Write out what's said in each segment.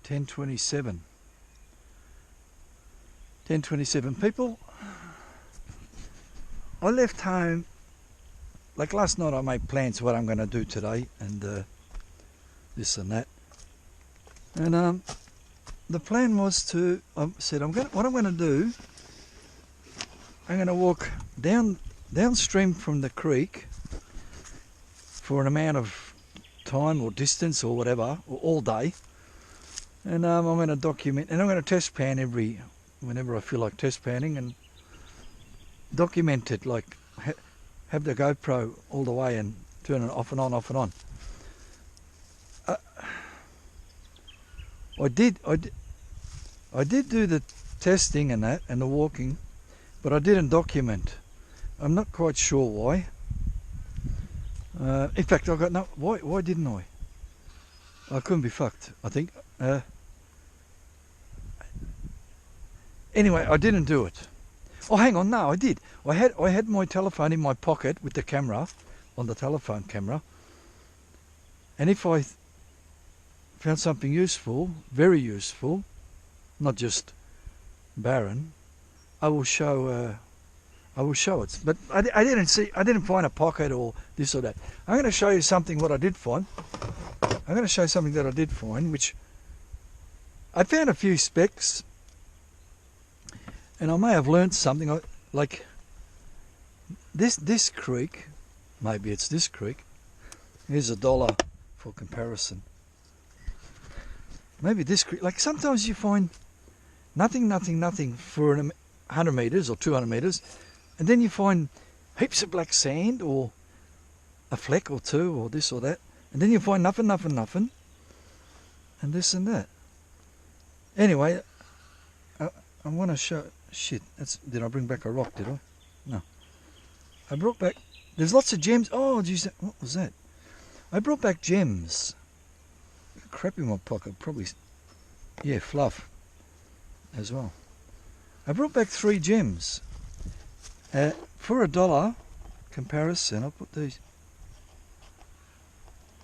10:27. 10:27. People, I left home, like last night I made plans what I'm going to do today and this and that. And the plan was to, I said, what I'm going to do, I'm going to walk downstream from the creek for an amount of time or distance or whatever, or all day. And I'm going to document, and I'm going to test pan whenever I feel like test panning, and document it, like have the GoPro all the way and turn it off and on, off and on. I did do the testing and that, and the walking, but I didn't document. I'm not quite sure why. In fact, I got no. Why didn't I? I couldn't be fucked, I think. Anyway, I didn't do it. Oh, hang on, no, I did. I had my telephone in my pocket with the camera, on the telephone camera, and if I found something useful, very useful, not just barren, I will show it. But I didn't find a pocket or this or that. I'm going to show you something what I did find. I'm going to show you something that I did find, which I found a few specks, and I may have learnt something. Like this creek, maybe it's this creek. Here's $1 for comparison. Maybe this creek. Like sometimes you find nothing for 100 meters or 200 meters, and then you find heaps of black sand or a fleck or two or this or that, and then you find nothing, and this and that. Anyway, I want to show. Shit, did I bring back a rock, did I? No. I brought back, there's lots of gems. Oh, geez, what was that? I brought back gems. Crap in my pocket, probably, yeah, fluff as well. I brought back 3 gems. For $1 comparison, I'll put these.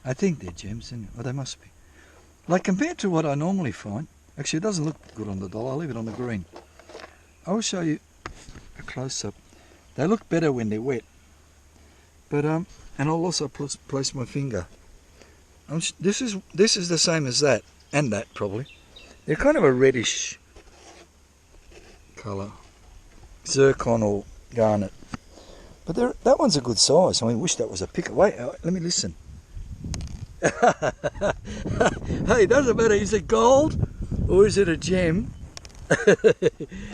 I think they're gems, anyway. Oh, they must be. Like compared to what I normally find, actually it doesn't look good on the $1, I'll leave it on the green. I'll show you a close-up. They look better when they're wet. But and I'll also place my finger. This is the same as that, and that probably. They're kind of a reddish colour, zircon or garnet. But that one's a good size. I mean, wish that was a picker. Wait, let me listen. Hey, it doesn't matter. Is it gold or is it a gem?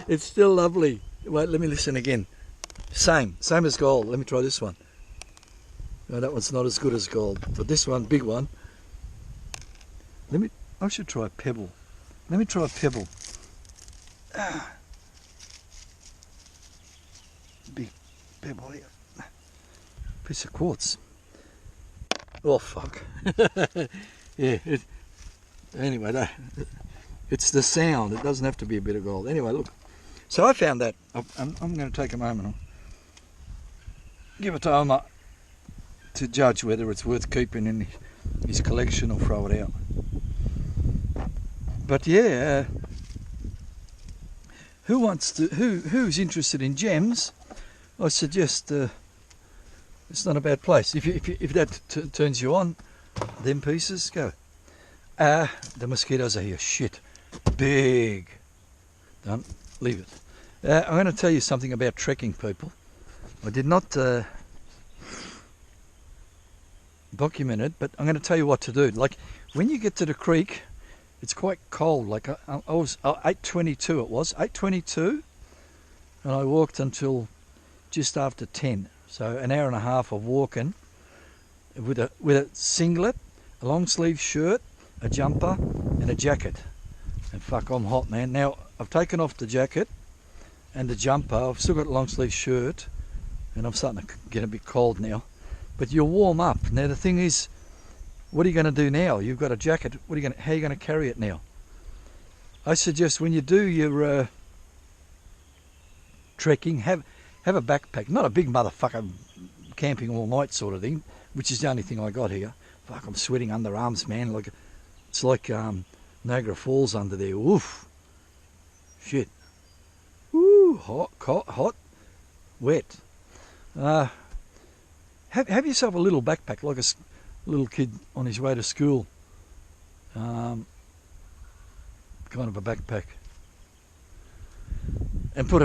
It's still lovely. Wait, let me listen again. Same as gold. Let me try this one. No, that one's not as good as gold, but this one, big one. I should try a pebble. Let me try a pebble. Big pebble here. Piece of quartz. Oh fuck. Yeah. Anyway, it's the sound. It doesn't have to be a bit of gold. Anyway, look. So I found that. I'm going to take a moment. I'll give it to Omar to judge whether it's worth keeping in his collection or throw it out. But yeah, who's interested in gems? I suggest it's not a bad place. If that turns you on, them pieces, go. The mosquitoes are here. Shit. Big. Don't leave it. I'm going to tell you something about trekking, people. I did not document it, but I'm going to tell you what to do. Like when you get to the creek, it's quite cold. Like I was 8:22. It was 8:22, and I walked until just after 10. So an hour and a half of walking with a singlet, a long sleeve shirt, a jumper, and a jacket. And fuck, I'm hot, man. Now I've taken off the jacket and the jumper. I've still got a long sleeve shirt, and I'm starting to get a bit cold now. But you'll warm up. Now the thing is, what are you going to do now? You've got a jacket. How are you going to carry it now? I suggest when you do your trekking, have a backpack, not a big motherfucker camping all night sort of thing, which is the only thing I got here. Fuck, I'm sweating underarms, man. Like it's like Niagara Falls under there. Oof. Shit. Woo, hot, wet. Have yourself a little backpack, like a little kid on his way to school. Kind of a backpack. And put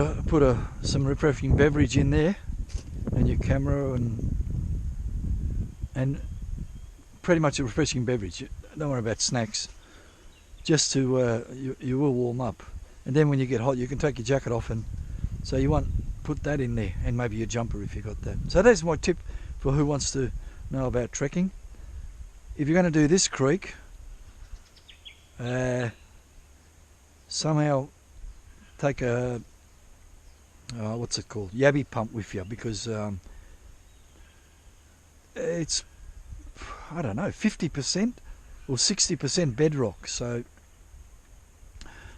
some refreshing beverage in there, and your camera, and pretty much a refreshing beverage. Don't worry about snacks. Just to you will warm up, and then when you get hot, you can take your jacket off, and so you want put that in there, and maybe your jumper if you got that. So that's my tip for who wants to know about trekking. If you're going to do this creek, somehow take a what's it called, yabby pump with you, because it's, I don't know, 50% or 60% bedrock. So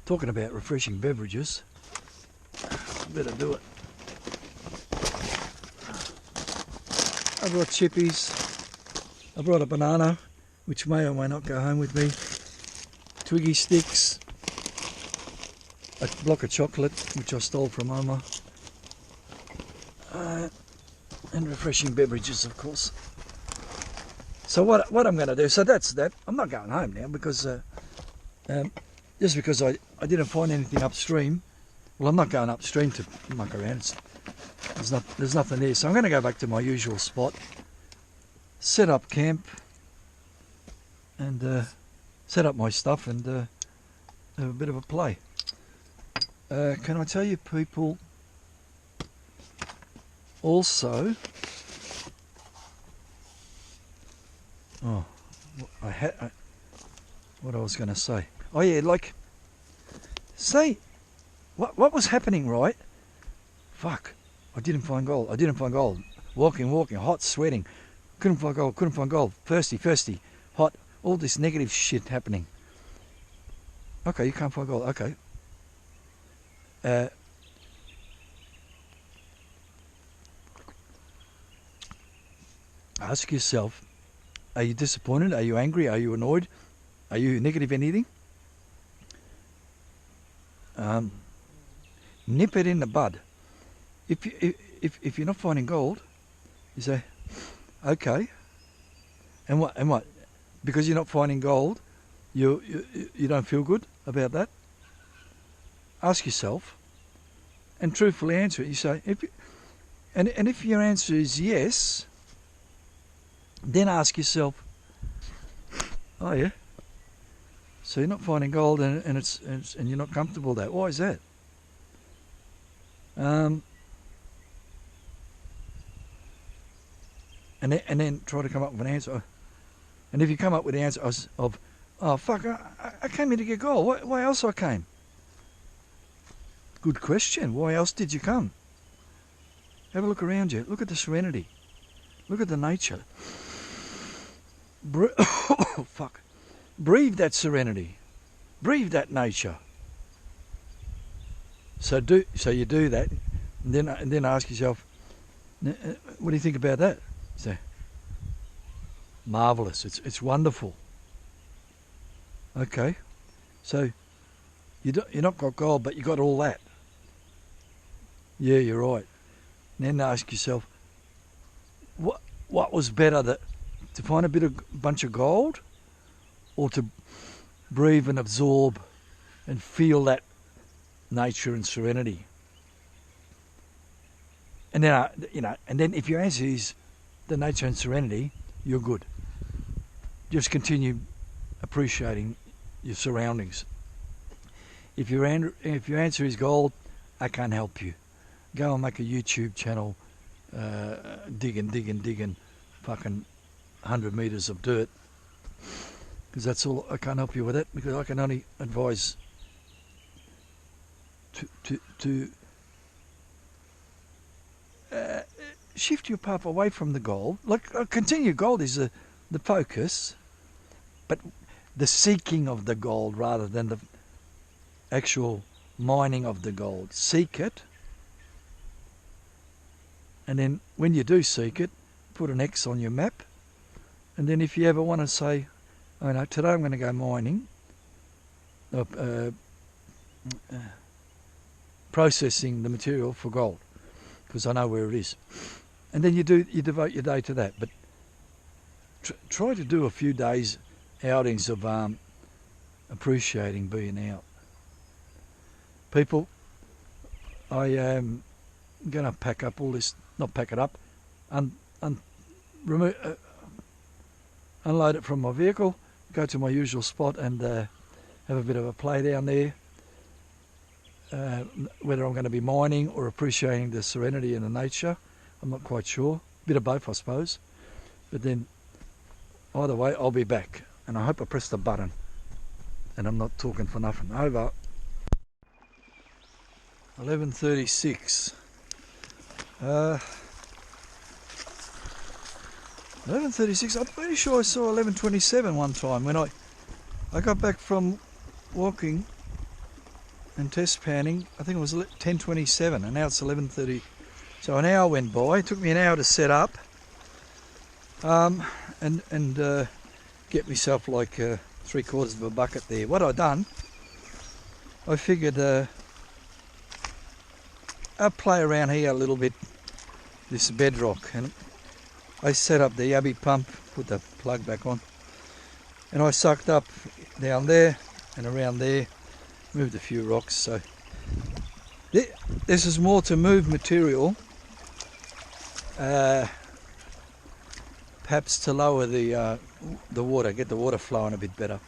talking about refreshing beverages, better do it. I brought chippies, I brought a banana, which may or may not go home with me, Twiggy sticks, a block of chocolate, which I stole from Oma, and refreshing beverages, of course. So what I'm going to do, so that's that. I'm not going home now, because just because I didn't find anything upstream. Well, I'm not going upstream to muck around. There's nothing there. So I'm going to go back to my usual spot, set up camp, and set up my stuff, and have a bit of a play. Can I tell you, people, also, what I was going to say. Oh yeah, like, say, what was happening, right? Fuck, I didn't find gold. Walking, hot, sweating. Couldn't find gold. Thirsty, hot. All this negative shit happening. Okay, you can't find gold. Okay. Ask yourself, are you disappointed? Are you angry? Are you annoyed? Are you negative anything? Nip it in the bud. If you're not finding gold, you say, okay, and what? Because you're not finding gold, you don't feel good about that? Ask yourself, and truthfully answer it. You say, if your answer is yes, then ask yourself, oh yeah, so you're not finding gold, and you're not comfortable with that. Why is that? And then try to come up with an answer. And if you come up with the answer of oh fuck, I came here to get gold. Why else I came? Good question. Why else did you come? Have a look around you. Look at the serenity. Look at the nature. Oh, fuck. Breathe that serenity. Breathe that nature. So you do that, and then ask yourself, what do you think about that? You say, marvelous. It's wonderful. Okay, so you're not got gold, but you got all that. Yeah, you're right. And then ask yourself, what was better, to find a bunch of gold, or to breathe and absorb and feel that nature and serenity? And then and then if your answer is the nature and serenity, you're good. Just continue appreciating your surroundings. If your answer is gold, I can't help you. Go and make a YouTube channel, digging fucking 100 metres of dirt, because that's all. I can't help you with it, because I can only advise to shift your path away from the gold. Like, continue, gold is the focus, but the seeking of the gold rather than the actual mining of the gold. Seek it, and then when you do seek it, put an X on your map. And then if you ever want to say, oh no, today I'm going to go mining, processing the material for gold, because I know where it is. And then you devote your day to that. But try to do a few days outings of appreciating being out. People, I am going to pack up all this, not pack it up, unload it from my vehicle, go to my usual spot and have a bit of a play down there. Whether I'm going to be mining or appreciating the serenity and the nature, I'm not quite sure. Bit of both, I suppose. But then, either way, I'll be back. And I hope I pressed the button. And I'm not talking for nothing. Over. 11:36. 11:36. I'm pretty sure I saw 11:27 one time when I got back from walking and test panning. I think it was 10:27, and now it's 11:30. So an hour went by. It took me an hour to set up, and get myself like 3/4 of a bucket there. What I done, I figured I'll play around here a little bit, this bedrock, and I set up the Yabby pump, put the plug back on, and I sucked up down there and around there, moved a few rocks. So this is more to move material, perhaps to lower the water, get the water flowing a bit better.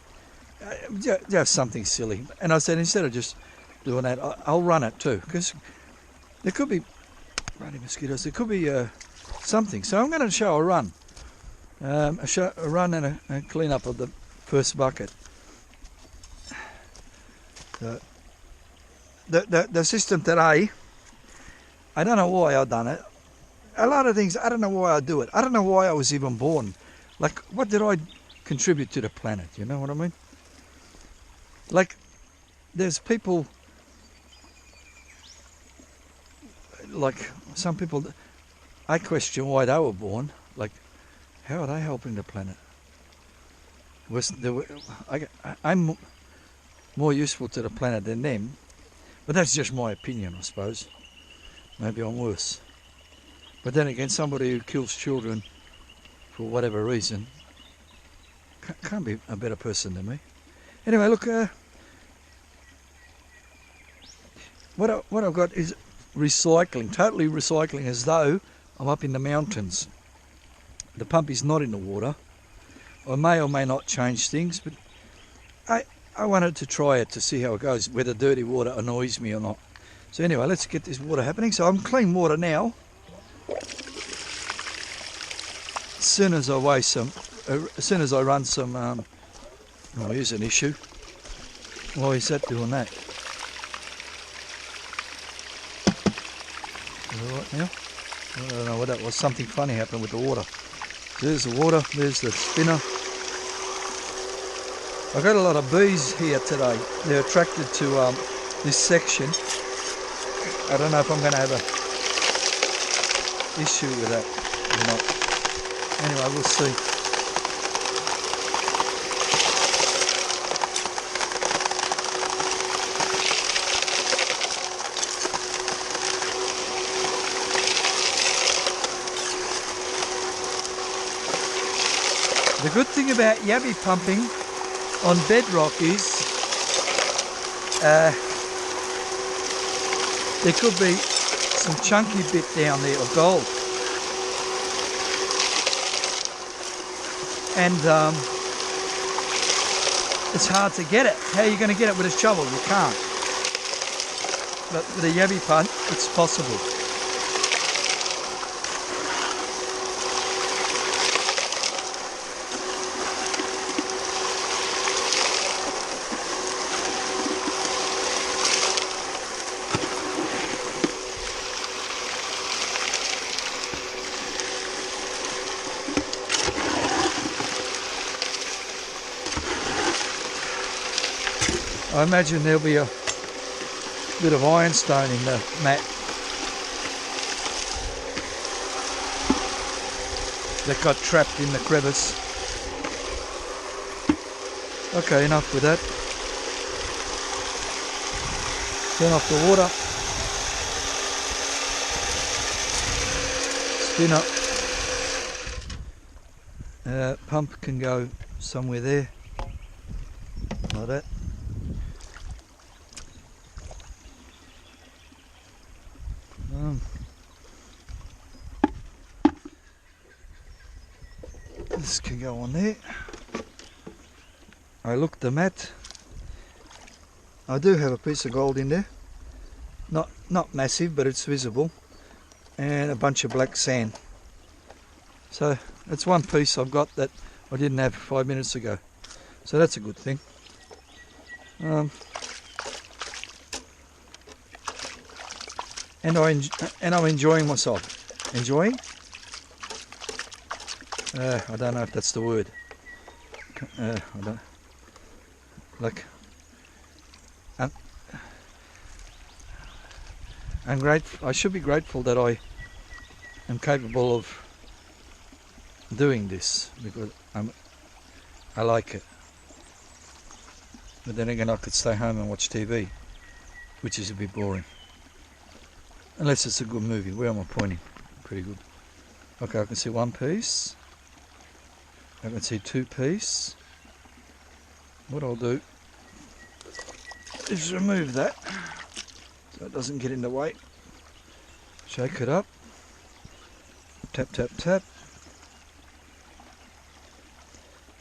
Just something silly. And I said, instead of just doing that, I'll run it too, because there could be running mosquitoes. There could be something. So I'm going to show a run, a run and a clean up of the first bucket. The system today, I don't know why I've done it. A lot of things, I don't know why I do it. I don't know why I was even born. Like, what did I contribute to the planet? You know what I mean? Like, there's people, like some people, I question why they were born. Like, how are they helping the planet? I'm more useful to the planet than them, but that's just my opinion, I suppose. Maybe I'm worse. But then again, somebody who kills children for whatever reason can't be a better person than me. Anyway, look, what I've got is recycling, totally recycling, as though I'm up in the mountains. The pump is not in the water. I may or may not change things, but I wanted to try it to see how it goes, whether dirty water annoys me or not. So anyway, let's get this water happening. So I'm clean water now. As soon as I run some, oh, here's an issue. Why is that doing that? Is it right now? I don't know what that was. Something funny happened with the water. There's the water, there's the spinner. I got a lot of bees here today. They're attracted to this section. I don't know if I'm going to have a issue with that or not. Anyway, we'll see. The good thing about Yabby pumping on bedrock is there could be some chunky bit down there of gold, and it's hard to get it. How are you going to get it with a shovel? You can't. But with a Yabby pump, it's possible. I imagine there'll be a bit of ironstone in the mat that got trapped in the crevice. Okay, enough with that. Turn off the water. Spin up. Pump can go somewhere there, like that. This can go on there. I looked the mat. I do have a piece of gold in there. Not massive, but it's visible. And a bunch of black sand. So that's one piece I've got that I didn't have 5 minutes ago. So that's a good thing. And I'm enjoying myself. Enjoying? I don't know if that's the word. I don't. Like, I'm grateful. I should be grateful that I am capable of doing this because I like it. But then again, I could stay home and watch TV, which is a bit boring. Unless it's a good movie. Where am I pointing? Pretty good. Okay, I can see one piece. I can see two piece. What I'll do is remove that so it doesn't get in the way. Shake it up. Tap, tap, tap.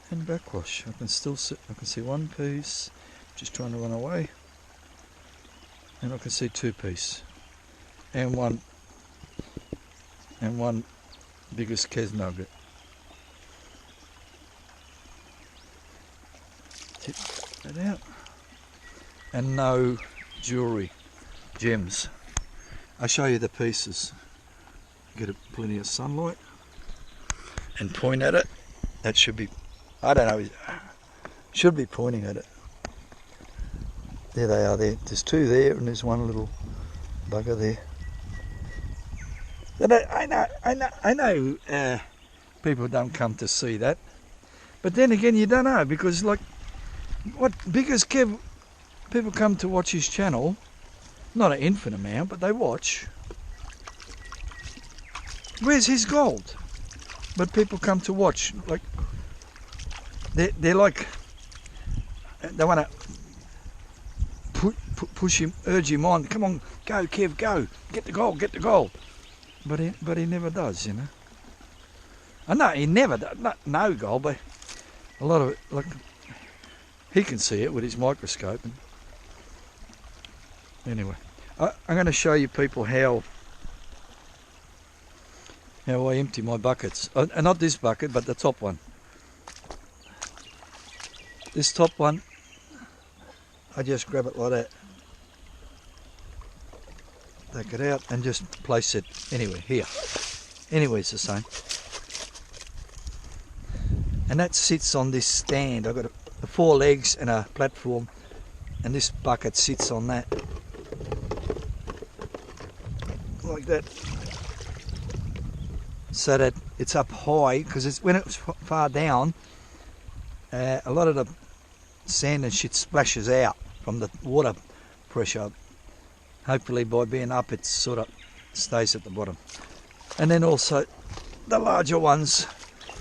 And backwash. I can still see, I can see one piece, just trying to run away. And I can see two piece. And one biggest Kes nugget. Tip that out. And no jewellery, gems. I'll show you the pieces. Get plenty of sunlight and point at it. That should be, I don't know, should be pointing at it. There they are there. There's two there and there's one little bugger there. I know people don't come to see that. But then again, you don't know, because like, what biggest Kev, people come to watch his channel, not an infinite amount, but they watch. Where's his gold? But people come to watch, like, they're like, they want to push him, urge him on. Come on, go Kev, go, get the gold, get the gold. But he never does, you know. I know he never does, no gold, but a lot of it, like, he can see it with his microscope. And anyway, I'm going to show you people how I empty my buckets. Not this bucket, but the top one. This top one, I just grab it like that. Take it out and just place it anywhere, here. Anywhere it's the same. And that sits on this stand. I've got the 4 legs and a platform, and this bucket sits on that. Like that. So that it's up high, because when it's far down, a lot of the sand and shit splashes out from the water pressure. Hopefully by being up it sort of stays at the bottom. And then also the larger ones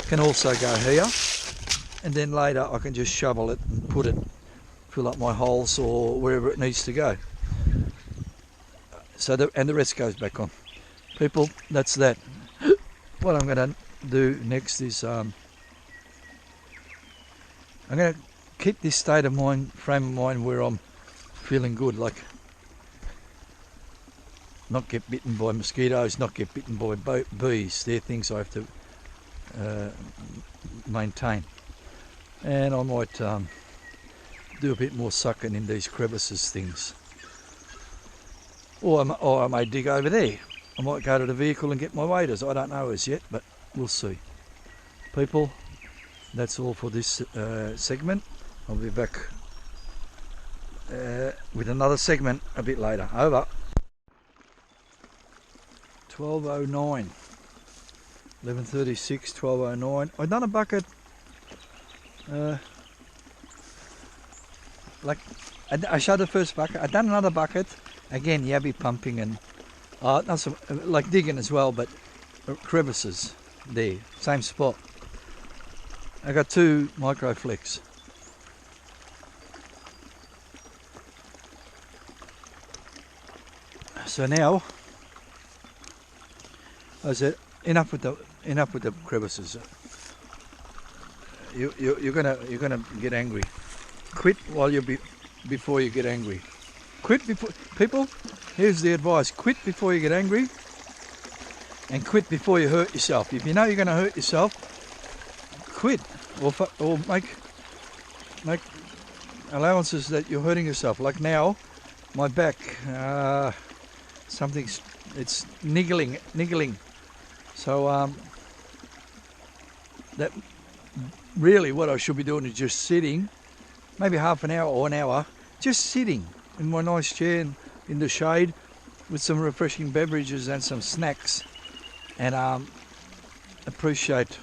can also go here, and then later I can just shovel it and put it, fill up my holes or wherever it needs to go. So and the rest goes back on. People, that's that. What I'm going to do next is I'm going to keep this state of mind, frame of mind, where I'm feeling good, like not get bitten by mosquitoes, not get bitten by bees. They're things I have to maintain. And I might do a bit more sucking in these crevices things. Or I may dig over there. I might go to the vehicle and get my waders. I don't know as yet, but we'll see. People, that's all for this segment. I'll be back with another segment a bit later. Over. 12:09. 11:36, 12:09. I've done a bucket like I showed the first bucket. I done another bucket again. Yabby pumping and not so, like digging as well, but crevices there, same spot. I got 2 micro flicks. So now, I said enough with the crevices. You're gonna get angry. Quit while before you get angry. Quit before people. Here's the advice: quit before you get angry, and quit before you hurt yourself. If you know you're going to hurt yourself, quit or make allowances that you're hurting yourself. Like now, my back, it's niggling. So that really what I should be doing is just sitting, maybe half an hour or an hour, just sitting in my nice chair in the shade with some refreshing beverages and some snacks, and appreciate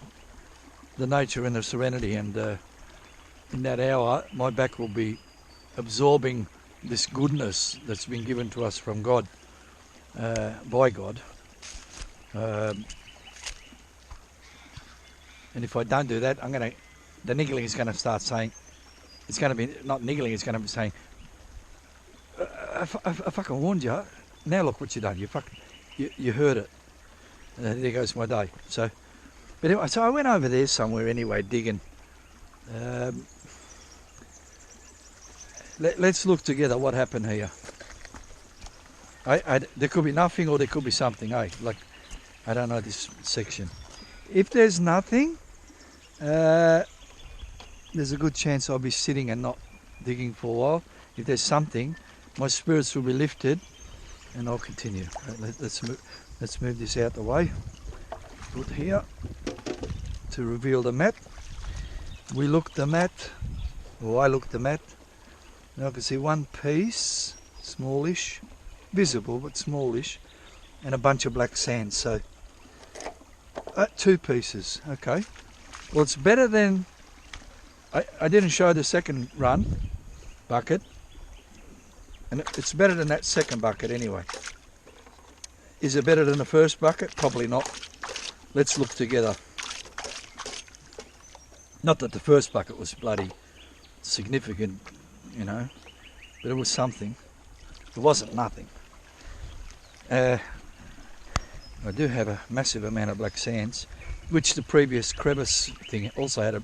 the nature and the serenity. And in that hour, my back will be absorbing this goodness that's been given to us from God, by God. And if I don't do that, the niggling is going to start saying, it's going to be not niggling, it's going to be saying, I fucking warned you. Now look what you done. You heard it. There goes my day. So, but anyway, so I went over there somewhere anyway, digging. Let's look together what happened here. There could be nothing or there could be something. Like I don't know this section. If there's nothing, there's a good chance I'll be sitting and not digging for a while. If there's something, my spirits will be lifted, and I'll continue. Let's move this out the way. Put here to reveal the mat. We looked the mat, or I looked the mat. Now I can see one piece, smallish, visible but smallish, and a bunch of black sand. So 2 pieces. Okay. Well, it's better than. I didn't show the second run bucket. And it's better than that second bucket anyway. Is it better than the first bucket? Probably not. Let's look together. Not that the first bucket was bloody significant, you know, but it was something. It wasn't nothing. I do have a massive amount of black sands, which the previous crevice thing also had a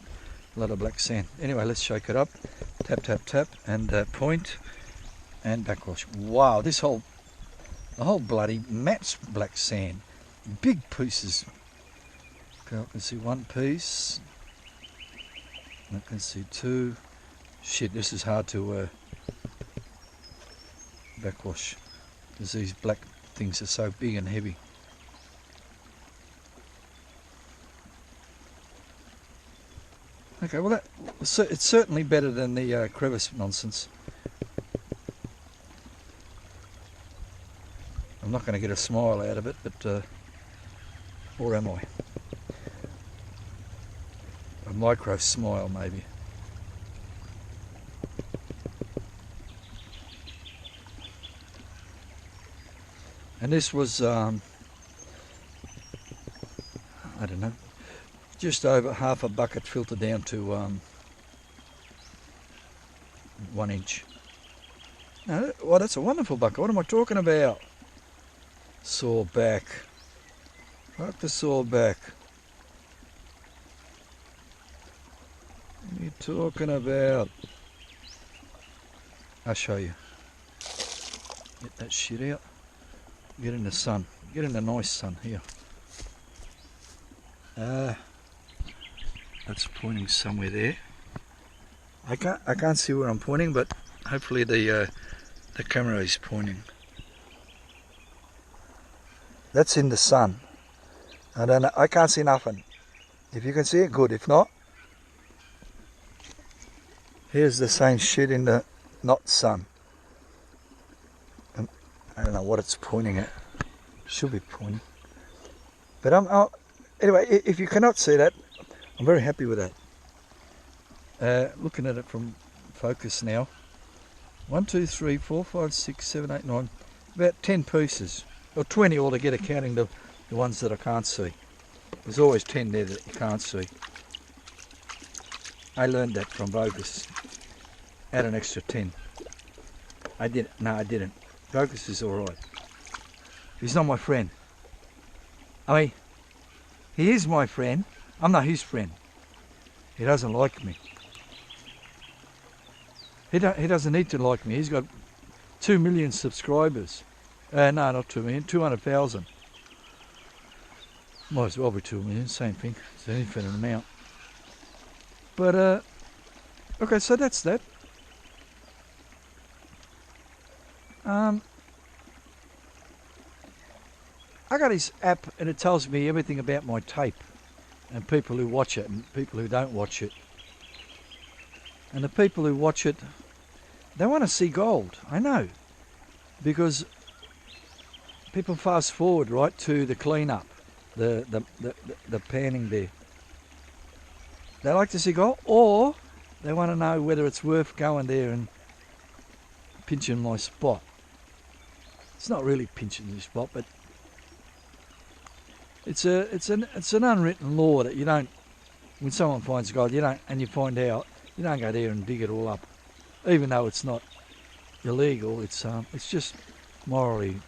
lot of black sand. Anyway, let's shake it up. Tap, tap, tap, and point. And backwash. Wow, the whole bloody mat's black sand. Big pieces. Okay, I can see 1 piece. I can see 2. Shit, this is hard to backwash because these black things are so big and heavy. Okay, well it's certainly better than the crevice nonsense. I'm not going to get a smile out of it, but or am I? A micro smile, maybe. And this was, I don't know, just over half a bucket filtered down to 1 inch. No, well, that's a wonderful bucket. What am I talking about? Sore back. Fuck the sore back. What are you talking about? I'll show you. Get that shit out. Get in the sun. Get in the nice sun here. That's pointing somewhere there. I can't see where I'm pointing, but hopefully the camera is pointing. That's in the sun. I don't know. I can't see nothing. If you can see it, good. If not, here's the same shit in the not sun. I don't know what it's pointing at. Should be pointing. But anyway, if you cannot see that, I'm very happy with that. Looking at it from focus now, 1, 2, 3, 4, 5, 6, 7, 8, 9. About 10 pieces. Or 20 altogether, counting the ones that I can't see. There's always 10 there that you can't see. I learned that from Bogus. Add an extra 10. I didn't. Bogus is alright. He's not my friend. I mean, he is my friend. I'm not his friend. He doesn't like me. He doesn't need to like me. He's got 2 million subscribers. No, not 2 million, 200,000. Might as well be 2 million, same thing. It's an infinite amount. But, okay, so that's that. I got this app and it tells me everything about my tape and people who watch it and people who don't watch it. And the people who watch it, they want to see gold, I know, because people fast forward right to the cleanup, the panning there. They like to see gold, or they want to know whether it's worth going there and pinching my spot. It's not really pinching your spot, but it's an unwritten law that you don't, when someone finds gold, you don't, and you find out, you don't go there and dig it all up, even though it's not illegal. It's just morally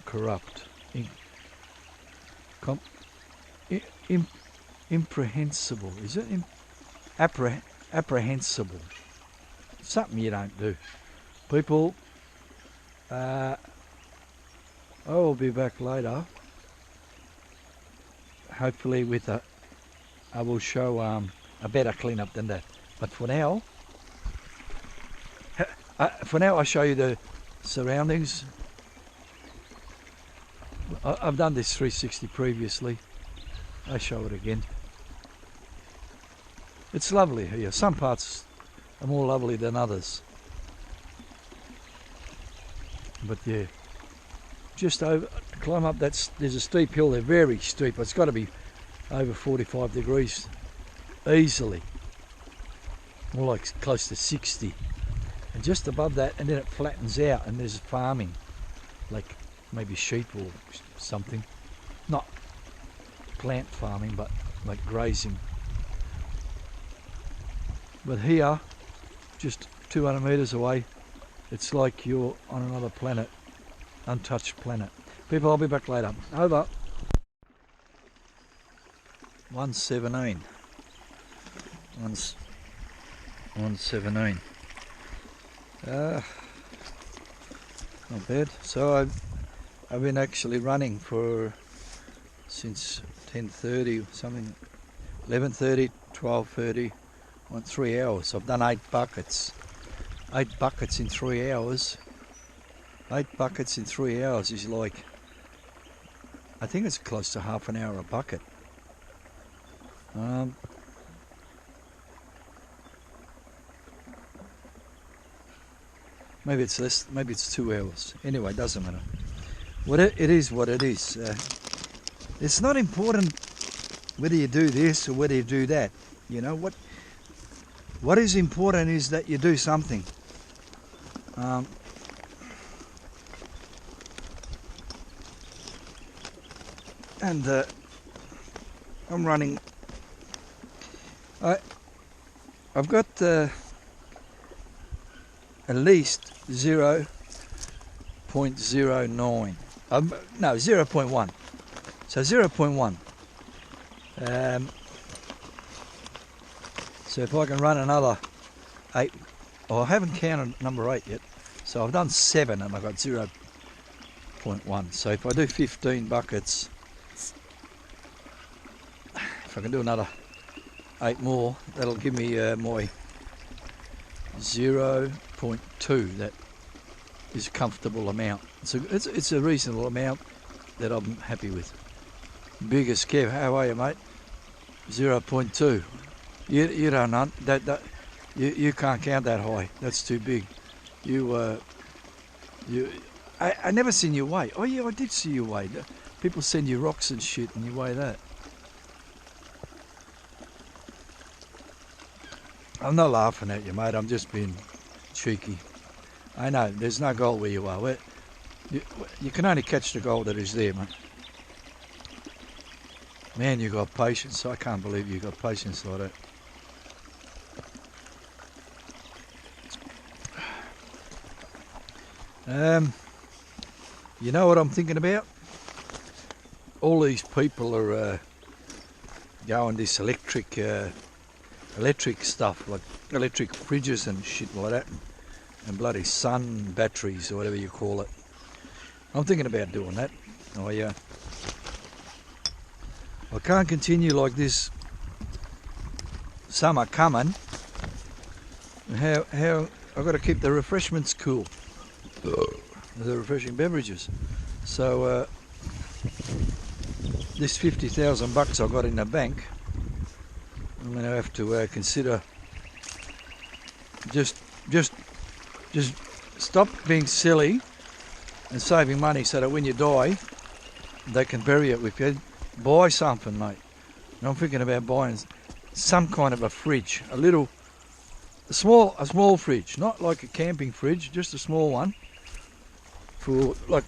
corrupt, imprehensible. Is it apprehensible? Something you don't do. People. I will be back later. Hopefully with I will show a better cleanup than that. But for now, I show you the surroundings. I've done this 360 previously. I show it again. It's lovely here. Some parts are more lovely than others. But yeah, just over, climb up there's a steep hill there, very steep. It's got to be over 45 degrees easily, more like close to 60. And just above that, and then it flattens out and there's farming, like maybe sheep or something. Not plant farming, but like grazing. But here, just 200 metres away, it's like you're on another planet, untouched planet. People, I'll be back later. Over. 117. 117. Not bad. So I've been actually running since 10:30 something, 11:30, 12:30, 3 hours. I've done 8 buckets. 8 buckets in 3 hours. 8 buckets in 3 hours is like, I think it's close to half an hour a bucket. Maybe it's less, maybe it's 2 hours. Anyway, it doesn't matter. It is what it is. It's not important whether you do this or whether you do that. You know, what is important is that you do something. And I'm running. I've got at least 0.09. No, 0.1. So 0.1. So if I can run another 8, I haven't counted number 8 yet. So I've done 7 and I've got 0.1. So if I do 15 buckets, if I can do another 8 more, that'll give me my 0.2. That is a comfortable amount. It's a reasonable amount that I'm happy with. Biggest Kev, how are you, mate? 0.2. You don't know that you can't count that high. That's too big. I never seen you weigh. Oh yeah, I did see you weigh. People send you rocks and shit, and you weigh that. I'm not laughing at you, mate. I'm just being cheeky. I know, there's no gold where you are. You can only catch the gold that is there, mate. Man, you got patience. I can't believe you got patience like that. You know what I'm thinking about? All these people are going this electric stuff, like electric fridges and shit like that, and bloody sun batteries or whatever you call it. I'm thinking about doing that. I can't continue like this. Summer coming. How I've got to keep the refreshments cool, the refreshing beverages. So this 50,000 bucks I got in the bank, I'm going to have to consider just stop being silly and saving money so that when you die they can bury it with you. Buy something, mate. And I'm thinking about buying some kind of a fridge, a small fridge, not like a camping fridge, just a small one for like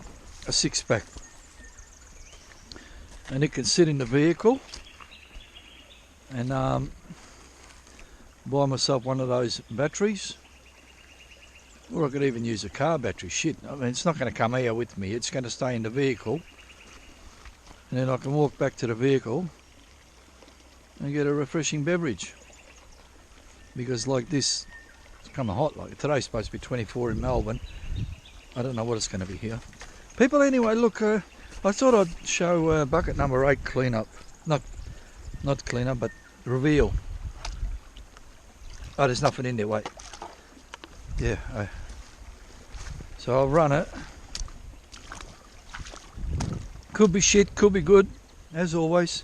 a 6-pack, and it can sit in the vehicle. And buy myself one of those batteries, or I could even use a car battery. Shit, I mean, it's not going to come here with me, it's going to stay in the vehicle, and then I can walk back to the vehicle and get a refreshing beverage. Because like this, it's kind of hot. Like today's supposed to be 24 in Melbourne. I don't know what it's going to be here. People, anyway, look, I thought I'd show bucket number 8 cleanup. Not cleanup, but reveal. Oh, there's nothing in there, wait. Yeah, so I'll run it. Could be shit, could be good, as always.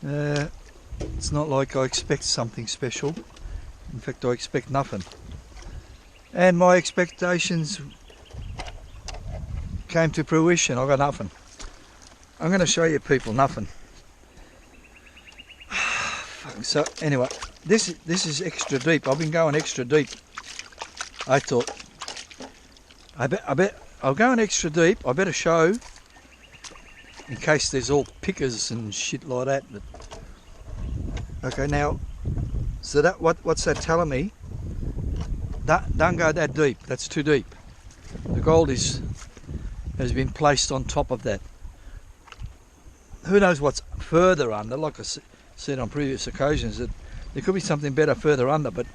It's not like I expect something special. In fact, I expect nothing. And my expectations came to fruition. I got nothing. I'm going to show you people nothing. So anyway, this is extra deep. I've been going extra deep. I thought, I bet I'll go in extra deep. I better show, in case there's all pickers and shit like that. But okay, now, so that what's that telling me? Don't go that deep. That's too deep. The gold has been placed on top of that. Who knows what's further under? Like I said on previous occasions, that there could be something better further under. But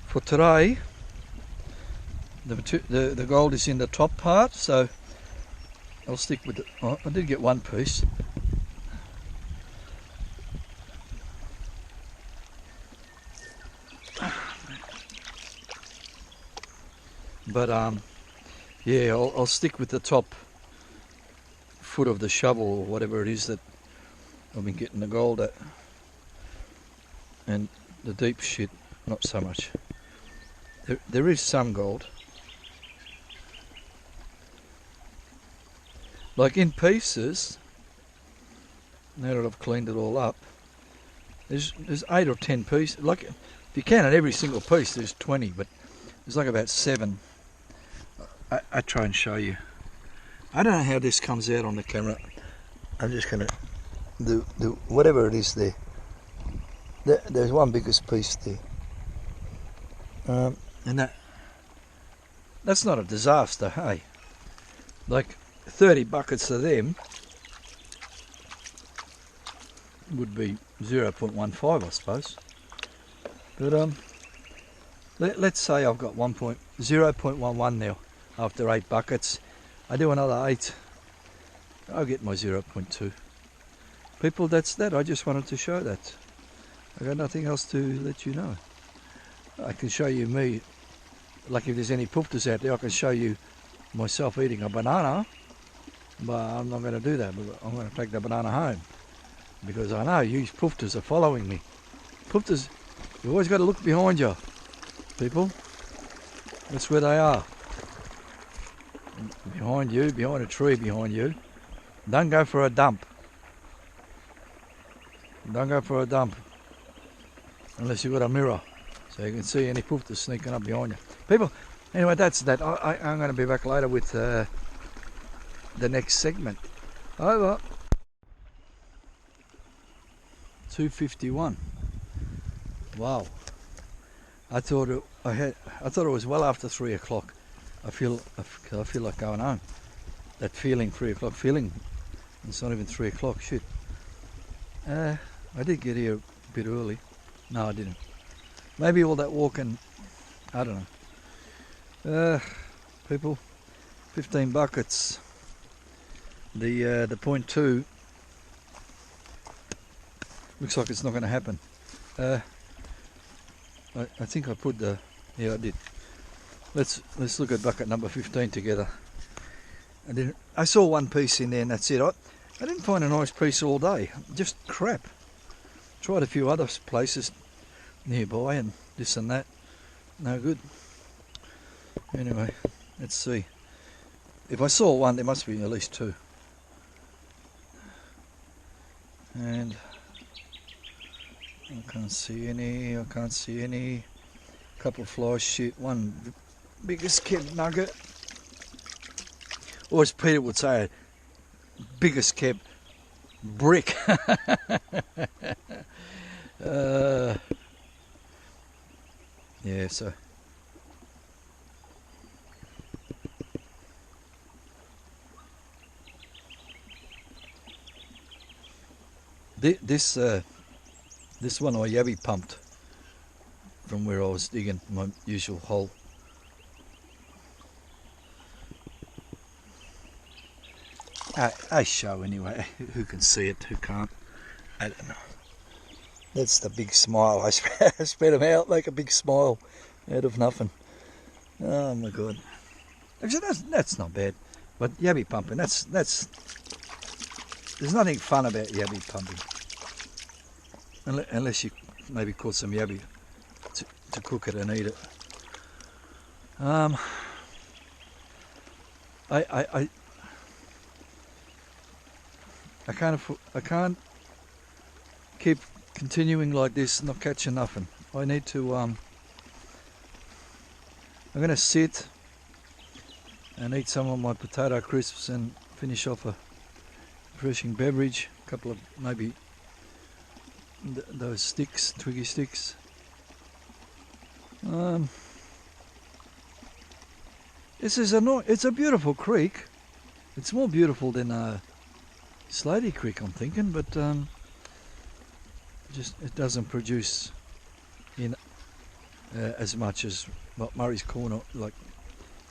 for today, the gold is in the top part, so I'll stick with it. Oh, I did get one piece. But yeah, I'll stick with the top foot of the shovel or whatever it is that I've been getting the gold at, and the deep shit not so much. There is some gold, like in pieces. Now that I've cleaned it all up, there's 8 or 10 pieces. Like if you count every single piece, there's 20, but there's like about 7. I try and show you. I don't know how this comes out on the camera. I'm just gonna do whatever it is there. There's one biggest piece there, and that's not a disaster, hey. Like 30 buckets of them would be 0.15, I suppose. But let's say I've got 0.11 now. After 8 buckets, I do another 8, I'll get my 0.2. People, that's that. I just wanted to show that. I got nothing else to let you know. I can show you me, like if there's any poofters out there, I can show you myself eating a banana, but I'm not going to do that. I'm going to take the banana home, because I know you poofters are following me. Poofters, you always got to look behind you, people. That's where they are. Behind you, behind a tree behind you. Don't go for a dump. Don't go for a dump unless you've got a mirror. So you can see any poofers sneaking up behind you. People, anyway, that's that. I'm going to be back later with the next segment. Over. 2:51. Wow. I thought it was well after 3 o'clock. I feel like going home. That feeling, 3 o'clock feeling. It's not even 3 o'clock. Shit. I did get here a bit early. No, I didn't. Maybe all that walking. I don't know. People, 15 buckets. The 0.2 looks like it's not going to happen. I think I put the. Yeah, I did. Let's look at bucket number 15 together. I saw one piece in there and that's it. I didn't find a nice piece all day. Just crap. Tried a few other places nearby and this and that. No good. Anyway, let's see. If I saw one, there must be at least two. And I can't see any. Couple of flies, shit. One biggest keb nugget. Or as Peter would say, biggest keb brick. Yeah, so. This one I yabby pumped from where I was digging my usual hole. I show anyway. Who can see it? Who can't? I don't know. That's the big smile. I spread them out, make a big smile out of nothing. Oh my god. Actually, that's not bad. But yabby pumping, that's there's nothing fun about yabby pumping. Unless you maybe caught some yabby to cook it and eat it. I can't keep continuing like this, not catching nothing. I need to I'm gonna sit and eat some of my potato crisps and finish off a refreshing beverage, a couple of maybe those sticks, twiggy sticks. This is it's a beautiful creek. It's more beautiful than Slady Creek, I'm thinking, but just it doesn't produce in as much as Murray's Corner, like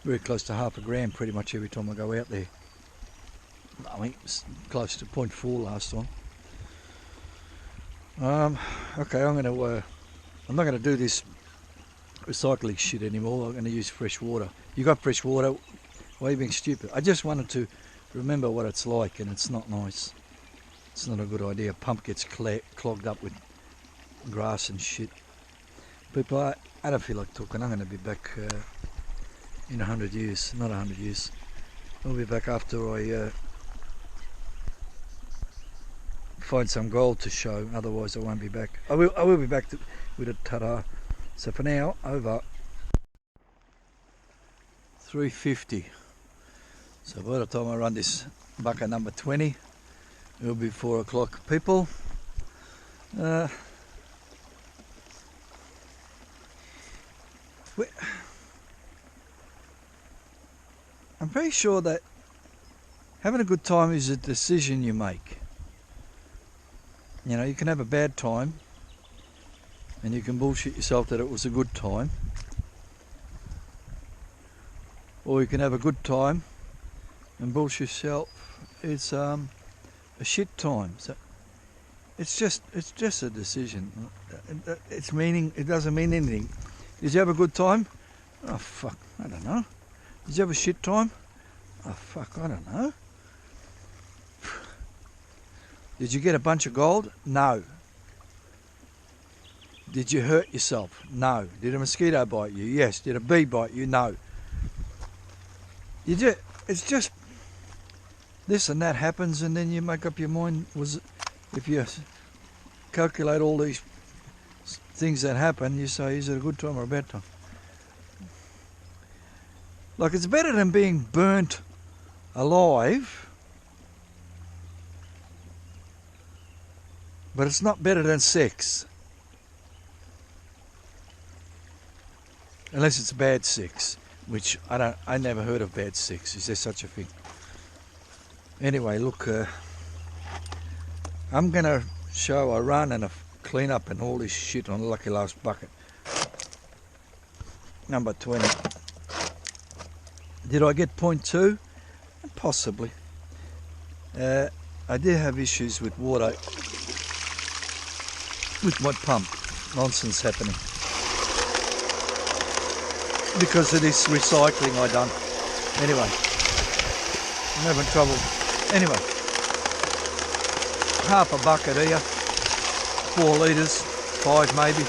very close to 1/2 gram pretty much every time I go out there. I mean, it's close to 0.4 last time. Okay, I'm not gonna do this recycling shit anymore. I'm gonna use fresh water. You got fresh water? Why are you being stupid? I just wanted to remember what it's like, and it's not nice. It's not a good idea. Pump gets clogged up with grass and shit. People, I don't feel like talking. I'm gonna be back in 100 years. Not 100 years. I'll be back after I find some gold to show, otherwise I won't be back. I will be back with a ta-da. So for now, over. 350. So by the time I run this bucket number 20, it'll be 4 o'clock. People, I'm pretty sure that having a good time is a decision you make. You know, you can have a bad time and you can bullshit yourself that it was a good time, or you can have a good time and bullshit yourself it's a shit time. So it's just a decision. It doesn't mean anything. Did you have a good time? Oh fuck, I don't know. Did you have a shit time? Oh fuck, I don't know. Did you get a bunch of gold? No. Did you hurt yourself? No. Did a mosquito bite you? Yes. Did a bee bite you? No. It's just this and that happens, and then you make up your mind. If you calculate all these things that happen, you say, is it a good time or a bad time? Like, it's better than being burnt alive, but it's not better than sex. Unless it's bad sex, which I never heard of bad sex. Is there such a thing? Anyway, look, I'm gonna show a run and a clean up and all this shit on Lucky Last Bucket. Number 20. Did I get 0.2? Possibly. I did have issues with water, with my pump. Nonsense happening. Because of this recycling I done. Anyway, I'm having trouble. Anyway, half a bucket here, 4 litres, 5 maybe.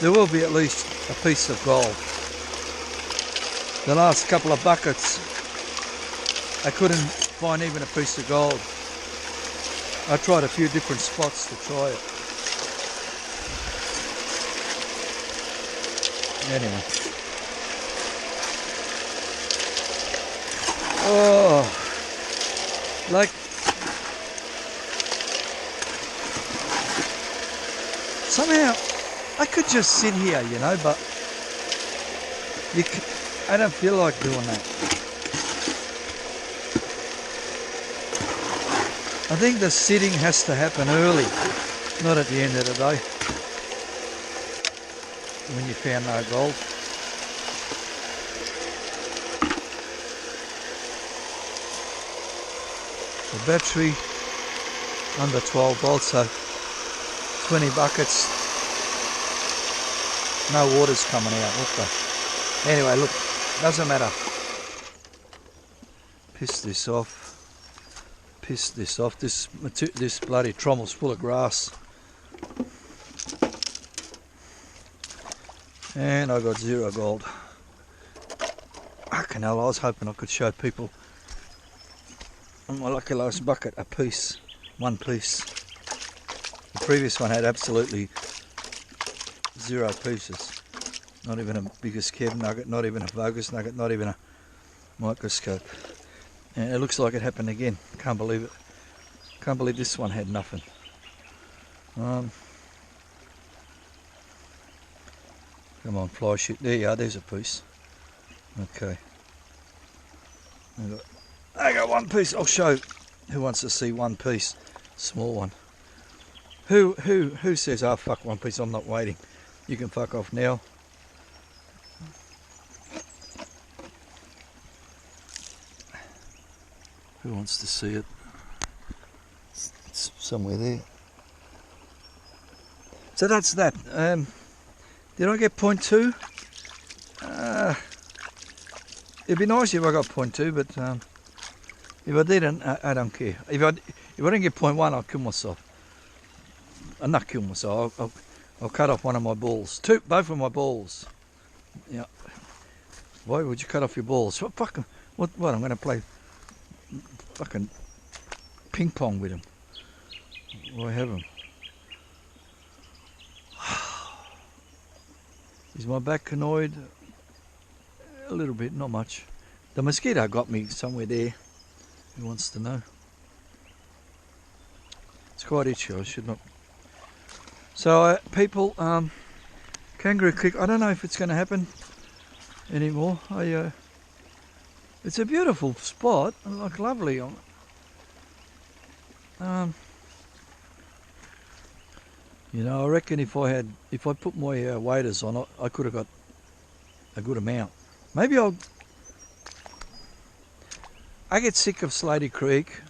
There will be at least a piece of gold. The last couple of buckets, I couldn't find even a piece of gold. I tried a few different spots to try it. Anyway. Oh, like, somehow I could just sit here, you know, but I don't feel like doing that. I think the sitting has to happen early, not at the end of the day, when you found no gold. The battery under 12 volts, so 20 buckets, no water's coming out. What the? Anyway, look, doesn't matter. Piss this off. Piss this off. This bloody trommel's full of grass. And I got 0 gold. Fucking hell, I was hoping I could show people on my Lucky Last Bucket a piece. One piece. The previous one had absolutely 0 pieces. Not even a biggest Kev nugget, not even a Vogus nugget, not even a microscope. And it looks like it happened again. Can't believe it. Can't believe this one had nothing. Come on, fly shit. There you are, there's a piece. Okay. I got 1 piece. I'll show who wants to see 1 piece. Small one. Who says, oh fuck 1 piece, I'm not waiting. You can fuck off now. Who wants to see it? It's somewhere there. So that's that. Did I get 0.2? It'd be nice if I got 0.2, but if I didn't, I don't care. If I didn't get 0.1, I'll kill myself. I'll not kill myself. I'll cut off one of my balls. Both of my balls. Yeah. Why would you cut off your balls? What? I'm going to play fucking ping pong with them. Why have them? Is my back annoyed? A little bit, not much. The mosquito got me somewhere there. Who wants to know? It's quite itchy. I should not. So people, Kangaroo Creek. I don't know if it's going to happen anymore. It's a beautiful spot, like lovely. You know, I reckon if I put my waders on, I could have got a good amount. Maybe I get sick of Slady Creek.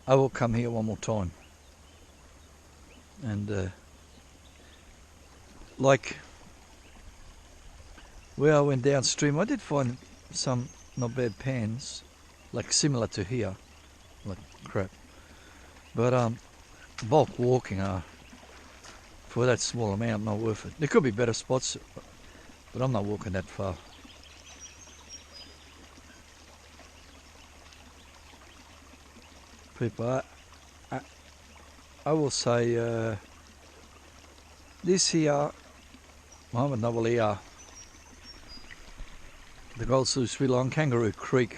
I will come here one more time. And like where I went downstream, I did find some not bad pans, like similar to here, like crap. But bulk walking for that small amount, not worth it. There could be better spots, but I'm not walking that far. people, I will say this here, Mohammed Novel here, the Gold Sluice Fiddler on Kangaroo Creek.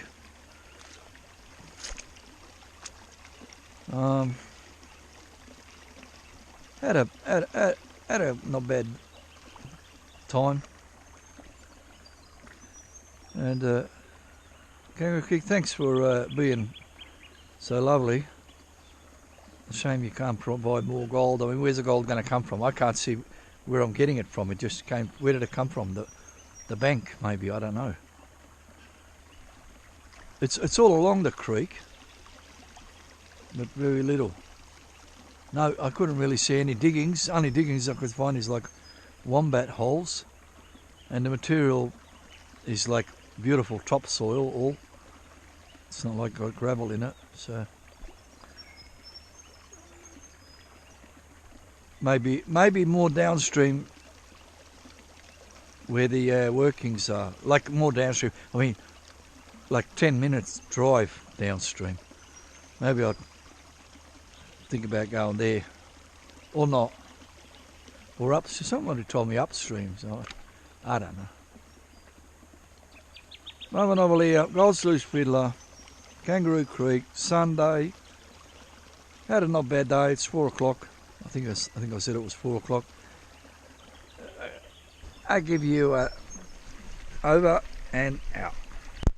Had a not bad time, and Kangaroo Creek, thanks for being so lovely. A shame you can't provide more gold. I mean, where's the gold going to come from? I can't see where I'm getting it from. It just came. Where did it come from? The bank, maybe. I don't know. It's all along the creek, but very little. No, I couldn't really see any diggings. Only diggings I could find is like wombat holes, and the material is like beautiful topsoil. All it's not like got gravel in it, so. Maybe more downstream where the workings are, like more downstream. I mean, like 10 minutes drive downstream. Maybe I'll think about going there, or not, or up. Somebody told me upstream, so I don't know. Another novel here, Gold Sluice Fiddler, Kangaroo Creek, Sunday. Had a not bad day. It's 4 o'clock. I think I said it was 4 o'clock. I give you over and out.